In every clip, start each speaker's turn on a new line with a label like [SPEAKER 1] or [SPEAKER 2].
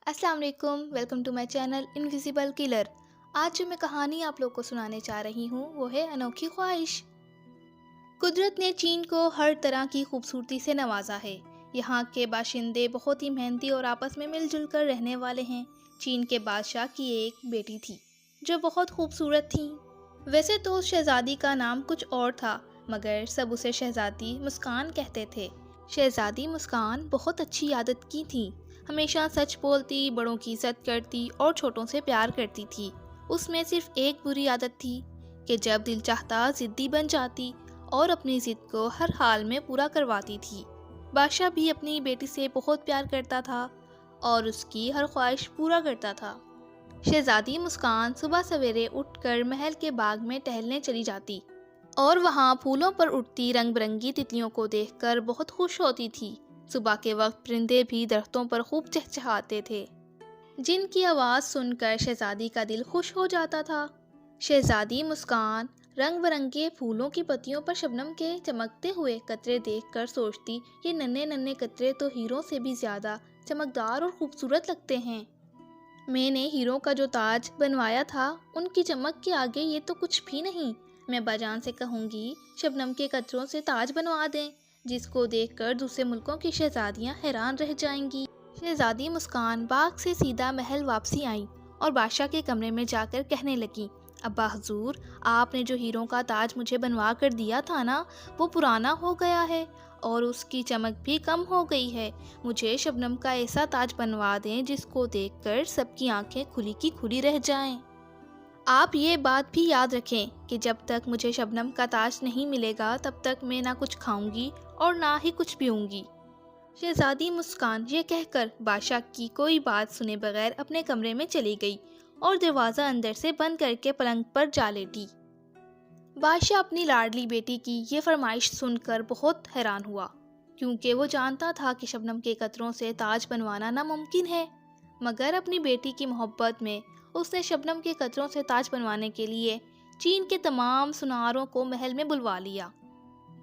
[SPEAKER 1] السلام علیکم، welcome to my channel invisible colour. آج جو میں کہانی آپ لوگ کو سنانے چاہ رہی ہوں وہ ہے انوکھی خواہش۔ قدرت نے چین کو ہر طرح کی خوبصورتی سے نوازا ہے۔ یہاں کے باشندے بہت ہی محنتی اور آپس میں مل جل کر رہنے والے ہیں۔ چین کے بادشاہ کی ایک بیٹی تھی جو بہت خوبصورت تھی۔ ویسے تو اس شہزادی کا نام کچھ اور تھا، مگر سب اسے شہزادی مسکان کہتے تھے۔ شہزادی مسکان بہت اچھی عادت کی تھی، ہمیشہ سچ بولتی، بڑوں کی عزت کرتی اور چھوٹوں سے پیار کرتی تھی۔ اس میں صرف ایک بری عادت تھی کہ جب دل چاہتا ضدی بن جاتی اور اپنی ضد کو ہر حال میں پورا کرواتی تھی۔ بادشاہ بھی اپنی بیٹی سے بہت پیار کرتا تھا اور اس کی ہر خواہش پورا کرتا تھا۔ شہزادی مسکان صبح سویرے اٹھ کر محل کے باغ میں ٹہلنے چلی جاتی اور وہاں پھولوں پر اٹھتی رنگ برنگی تتلیوں کو دیکھ کر بہت خوش ہوتی تھی۔ صبح کے وقت پرندے بھی درختوں پر خوب چہچہاتے تھے، جن کی آواز سن کر شہزادی کا دل خوش ہو جاتا تھا۔ شہزادی مسکان رنگ برنگے پھولوں کی پتیوں پر شبنم کے چمکتے ہوئے قطرے دیکھ کر سوچتی، یہ ننھے ننھے قطرے تو ہیروں سے بھی زیادہ چمکدار اور خوبصورت لگتے ہیں۔ میں نے ہیروں کا جو تاج بنوایا تھا ان کی چمک کے آگے یہ تو کچھ بھی نہیں۔ میں باجان سے کہوں گی شبنم کے قطروں سے تاج بنوا دیں، جس کو دیکھ کر دوسرے ملکوں کی شہزادیاں حیران رہ جائیں گی۔ شہزادی مسکان باغ سے سیدھا محل واپسی آئیں اور بادشاہ کے کمرے میں جا کر کہنے لگیں، ابا حضور، آپ نے جو ہیروں کا تاج مجھے بنوا کر دیا تھا نا، وہ پرانا ہو گیا ہے اور اس کی چمک بھی کم ہو گئی ہے۔ مجھے شبنم کا ایسا تاج بنوا دیں جس کو دیکھ کر سب کی آنکھیں کھلی کی کھلی رہ جائیں۔ آپ یہ بات بھی یاد رکھیں کہ جب تک مجھے شبنم کا تاج نہیں ملے گا تب تک میں نہ کچھ کھاؤں گی اور نہ ہی کچھ پیوں گی۔ شہزادی مسکان یہ کہہ کر بادشاہ کی کوئی بات سنے بغیر اپنے کمرے میں چلی گئی اور دروازہ اندر سے بند کر کے پلنگ پر جا لیٹی۔ بادشاہ اپنی لاڈلی بیٹی کی یہ فرمائش سن کر بہت حیران ہوا، کیونکہ وہ جانتا تھا کہ شبنم کے قطروں سے تاج بنوانا ناممکن ہے، مگر اپنی بیٹی کی محبت میں اس نے شبنم کے قطروں سے تاج بنوانے کے لیے چین کے تمام سناروں کو محل میں بلوا لیا۔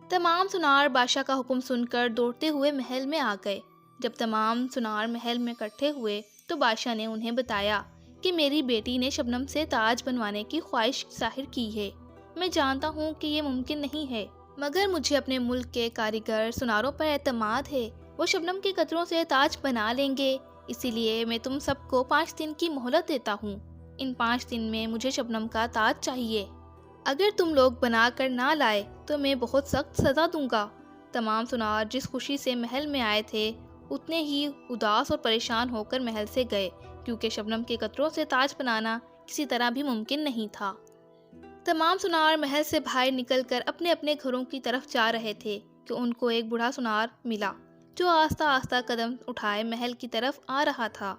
[SPEAKER 1] تمام سنار بادشاہ کا حکم سن کر دوڑتے ہوئے محل میں آ گئے۔ جب تمام سنار محل میں اکٹھے ہوئے تو بادشاہ نے انہیں بتایا کہ میری بیٹی نے شبنم سے تاج بنوانے کی خواہش ظاہر کی ہے۔ میں جانتا ہوں کہ یہ ممکن نہیں ہے، مگر مجھے اپنے ملک کے کاریگر سناروں پر اعتماد ہے، وہ شبنم کے قطروں سے تاج بنا لیں گے۔ اسی لیے میں تم سب کو 5 دن کی مہلت دیتا ہوں۔ ان 5 دن میں مجھے شبنم کا تاج چاہیے۔ اگر تم لوگ بنا کر نہ لائے تو میں بہت سخت سزا دوں گا۔ تمام سنار جس خوشی سے محل میں آئے تھے اتنے ہی اداس اور پریشان ہو کر محل سے گئے، کیونکہ شبنم کے قطروں سے تاج بنانا کسی طرح بھی ممکن نہیں تھا۔ تمام سنار محل سے باہر نکل کر اپنے اپنے گھروں کی طرف جا رہے تھے کہ ان کو ایک بوڑھا سنار ملا جو آہستہ آہستہ قدم اٹھائے محل کی طرف آ رہا تھا،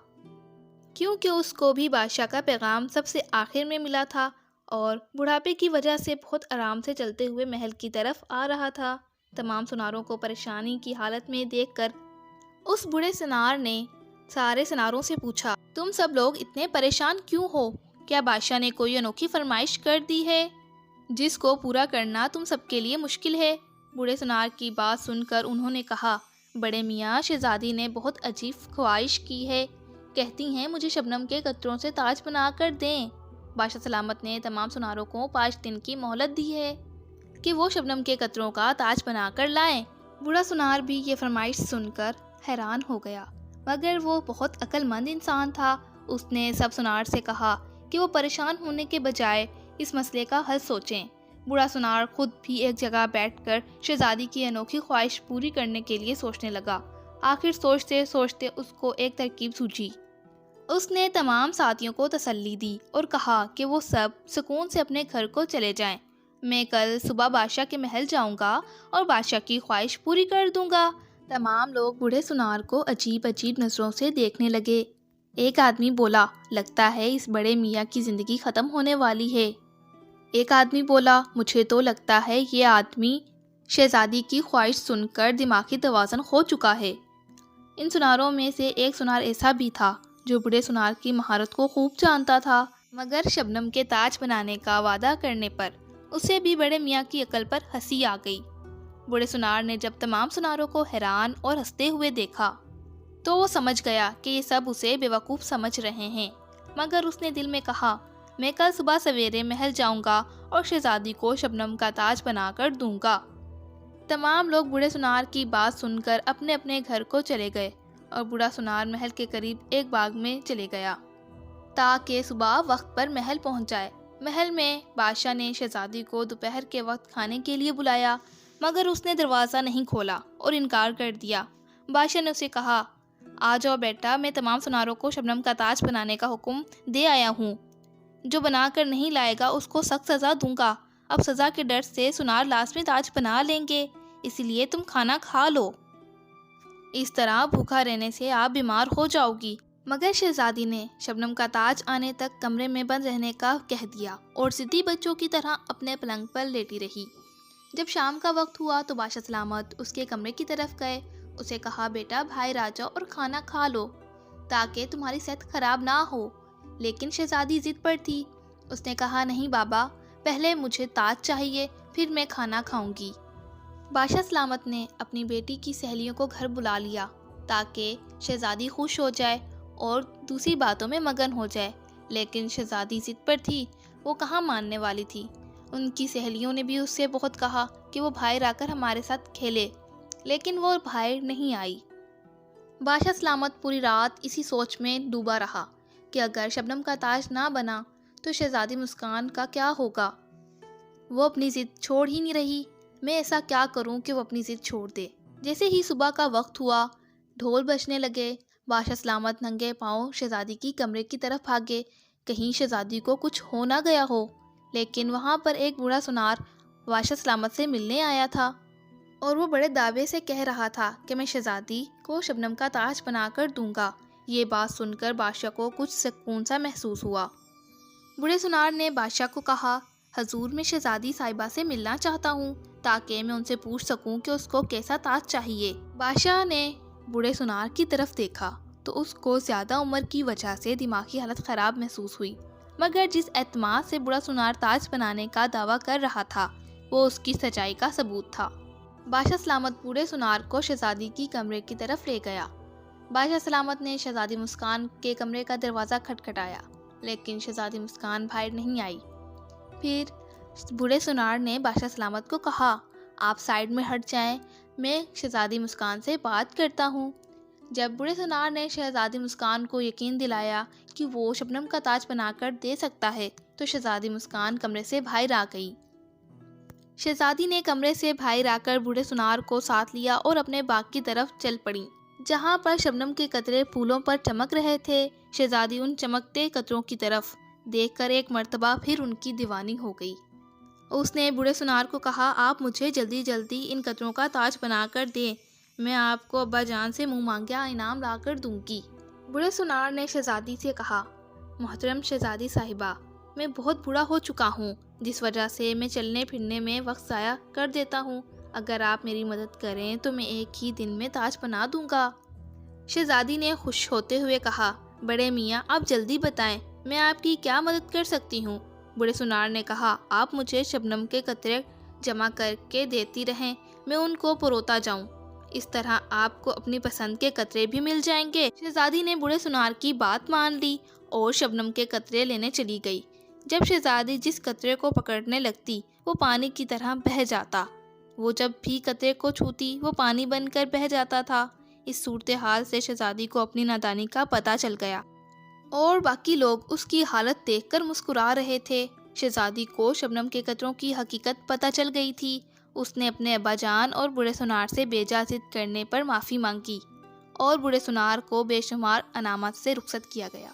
[SPEAKER 1] کیونکہ اس کو بھی بادشاہ کا پیغام سب سے آخر میں ملا تھا اور بڑھاپے کی وجہ سے بہت آرام سے چلتے ہوئے محل کی طرف آ رہا تھا۔ تمام سناروں کو پریشانی کی حالت میں دیکھ کر اس بوڑھے سنار نے سارے سناروں سے پوچھا، تم سب لوگ اتنے پریشان کیوں ہو؟ کیا بادشاہ نے کوئی انوکھی فرمائش کر دی ہے جس کو پورا کرنا تم سب کے لیے مشکل ہے؟ بوڑھے سنار کی بات سن کر انہوں نے کہا، بڑے میاں، شہزادی نے بہت عجیب خواہش کی ہے، کہتی ہیں مجھے شبنم کے قطروں سے تاج بنا کر دیں۔ بادشاہ سلامت نے تمام سناروں کو 5 دن کی مہلت دی ہے کہ وہ شبنم کے قطروں کا تاج بنا کر لائیں۔ بوڑھا سنار بھی یہ فرمائش سن کر حیران ہو گیا، مگر وہ بہت عقل مند انسان تھا۔ اس نے سب سنار سے کہا کہ وہ پریشان ہونے کے بجائے اس مسئلے کا حل سوچیں۔ بوڑھا سنار خود بھی ایک جگہ بیٹھ کر شہزادی کی انوکھی خواہش پوری کرنے کے لیے سوچنے لگا۔ آخر سوچتے سوچتے اس کو ایک ترکیب سوجھی۔ اس نے تمام ساتھیوں کو تسلی دی اور کہا کہ وہ سب سکون سے اپنے گھر کو چلے جائیں۔ میں کل صبح بادشاہ کے محل جاؤں گا اور بادشاہ کی خواہش پوری کر دوں گا۔ تمام لوگ بوڑھے سنار کو عجیب عجیب نظروں سے دیکھنے لگے۔ ایک آدمی بولا، لگتا ہے اس بڑے میاں کی زندگی ختم ہونے والی ہے۔ ایک آدمی بولا، مجھے تو لگتا ہے یہ آدمی شہزادی کی خواہش سن کر دماغی توازن کھو چکا ہے۔ ان سناروں میں سے ایک سنار ایسا بھی تھا جو بڑے سنار کی مہارت کو خوب جانتا تھا، مگر شبنم کے تاج بنانے کا وعدہ کرنے پر اسے بھی بڑے میاں کی عقل پر ہنسی آ گئی۔ بڑے سنار نے جب تمام سناروں کو حیران اور ہنستے ہوئے دیکھا تو وہ سمجھ گیا کہ یہ سب اسے بیوقوف سمجھ رہے ہیں، مگر اس نے دل میں کہا میں کل صبح سویرے محل جاؤں گا اور شہزادی کو شبنم کا تاج بنا کر دوں گا۔ تمام لوگ بوڑھے سونار کی بات سن کر اپنے اپنے گھر کو چلے گئے اور بوڑھا سونار محل کے قریب ایک باغ میں چلے گیا تاکہ صبح وقت پر محل پہنچ جائے۔ محل میں بادشاہ نے شہزادی کو دوپہر کے وقت کھانے کے لیے بلایا، مگر اس نے دروازہ نہیں کھولا اور انکار کر دیا۔ بادشاہ نے اسے کہا آ جاؤ بیٹا، میں تمام سوناروں کو شبنم کا تاج بنانے کا حکم دے آیا ہوں، جو بنا کر نہیں لائے گا اس کو سخت سزا دوں گا۔ اب سزا کے ڈر سے سونار لازمی تاج بنا لیں گے، اسی لیے تم کھانا کھا لو، اس طرح بھوکا رہنے سے آپ بیمار ہو جاؤ گی۔ مگر شہزادی نے شبنم کا تاج آنے تک کمرے میں بند رہنے کا کہہ دیا اور ضدی بچوں کی طرح اپنے پلنگ پر لیٹی رہی۔ جب شام کا وقت ہوا تو بادشاہ سلامت اس کے کمرے کی طرف گئے۔ اسے کہا بیٹا باہر آ جاؤ اور کھانا کھا لو تاکہ تمہاری صحت خراب نہ ہو، لیکن شہزادی ضد پر تھی۔ اس نے کہا نہیں بابا، پہلے مجھے تاج چاہیے، پھر میں کھانا کھاؤں گی۔ بادشاہ سلامت نے اپنی بیٹی کی سہیلیوں کو گھر بلا لیا تاکہ شہزادی خوش ہو جائے اور دوسری باتوں میں مگن ہو جائے، لیکن شہزادی ضد پر تھی، وہ کہاں ماننے والی تھی۔ ان کی سہیلیوں نے بھی اس سے بہت کہا کہ وہ باہر آ کر ہمارے ساتھ کھیلے، لیکن وہ باہر نہیں آئی۔ بادشاہ سلامت پوری رات اسی سوچ میں ڈوبا رہا کہ اگر شبنم کا تاج نہ بنا تو شہزادی مسکان کا کیا ہوگا۔ وہ اپنی ضد چھوڑ ہی نہیں رہی، میں ایسا کیا کروں کہ وہ اپنی ضد چھوڑ دے۔ جیسے ہی صبح کا وقت ہوا، ڈھول بجنے لگے، بادشاہ سلامت ننگے پاؤں شہزادی کی کمرے کی طرف بھاگے، کہیں شہزادی کو کچھ ہو نہ گیا ہو۔ لیکن وہاں پر ایک بوڑھا سونار بادشاہ سلامت سے ملنے آیا تھا اور وہ بڑے دعوے سے کہہ رہا تھا کہ میں شہزادی کو شبنم کا تاج بنا کر دوں گا۔ یہ بات سن کر بادشاہ کو کچھ سکون سا محسوس ہوا۔ بوڑھے سونار نے بادشاہ کو کہا حضور، میں شہزادی صاحبہ سے ملنا چاہتا ہوں تاکہ میں ان سے پوچھ سکوں کہ اس کو کیسا تاج چاہیے۔ بادشاہ نے بوڑھے سونار کی طرف دیکھا تو اس کو زیادہ عمر کی وجہ سے دماغی حالت خراب محسوس ہوئی، مگر جس اعتماد سے بوڑھا سونار تاج بنانے کا دعویٰ کر رہا تھا وہ اس کی سچائی کا ثبوت تھا۔ بادشاہ سلامت بوڑھے سونار کو شہزادی کی کمرے کی طرف لے گیا۔ بادشاہ سلامت نے شہزادی مسکان کے کمرے کا دروازہ کھٹکھٹایا، لیکن شہزادی مسکان باہر نہیں آئی۔ پھر بوڑھے سونار نے بادشاہ سلامت کو کہا آپ سائیڈ میں ہٹ جائیں، میں شہزادی مسکان سے بات کرتا ہوں۔ جب بوڑھے سونار نے شہزادی مسکان کو یقین دلایا کہ وہ شبنم کا تاج بنا کر دے سکتا ہے تو شہزادی مسکان کمرے سے باہر آ گئی۔ شہزادی نے کمرے سے باہر آ کر بوڑھے سونار کو ساتھ لیا اور اپنے باغ کی طرف چل پڑی، جہاں پر شبنم کے قطرے پھولوں پر چمک رہے تھے۔ شہزادی ان چمکتے قطروں کی طرف دیکھ کر ایک مرتبہ پھر ان کی دیوانی ہو گئی۔ اس نے بوڑھے سونار کو کہا آپ مجھے جلدی جلدی ان قطروں کا تاج بنا کر دیں، میں آپ کو ابا جان سے منہ مانگیا انعام لا کر دوں گی۔ بوڑھے سونار نے شہزادی سے کہا محترم شہزادی صاحبہ، میں بہت بوڑھا ہو چکا ہوں، جس وجہ سے میں چلنے پھرنے میں وقت ضائع کر دیتا ہوں، اگر آپ میری مدد کریں تو میں ایک ہی دن میں تاج بنا دوں گا۔ شہزادی نے خوش ہوتے ہوئے کہا بڑے میاں آپ جلدی بتائیں، میں آپ کی کیا مدد کر سکتی ہوں۔ بوڑھے سونار نے کہا آپ مجھے شبنم کے قطرے جمع کر کے دیتی رہیں، میں ان کو پروتا جاؤں، اس طرح آپ کو اپنی پسند کے قطرے بھی مل جائیں گے۔ شہزادی نے بوڑھے سونار کی بات مان لی اور شبنم کے قطرے لینے چلی گئی۔ جب شہزادی جس قطرے کو پکڑنے لگتی وہ پانی کی طرح بہہ جاتا، وہ جب بھی قطرے کو چھوتی وہ پانی بن کر بہہ جاتا تھا۔ اس صورتحال سے شہزادی کو اپنی نادانی کا پتہ چل گیا اور باقی لوگ اس کی حالت دیکھ کر مسکرا رہے تھے۔ شہزادی کو شبنم کے قطروں کی حقیقت پتہ چل گئی تھی۔ اس نے اپنے ابا جان اور بوڑھے سونار سے بے جا ضد کرنے پر معافی مانگی اور بوڑھے سونار کو بے شمار انعامات سے رخصت کیا گیا۔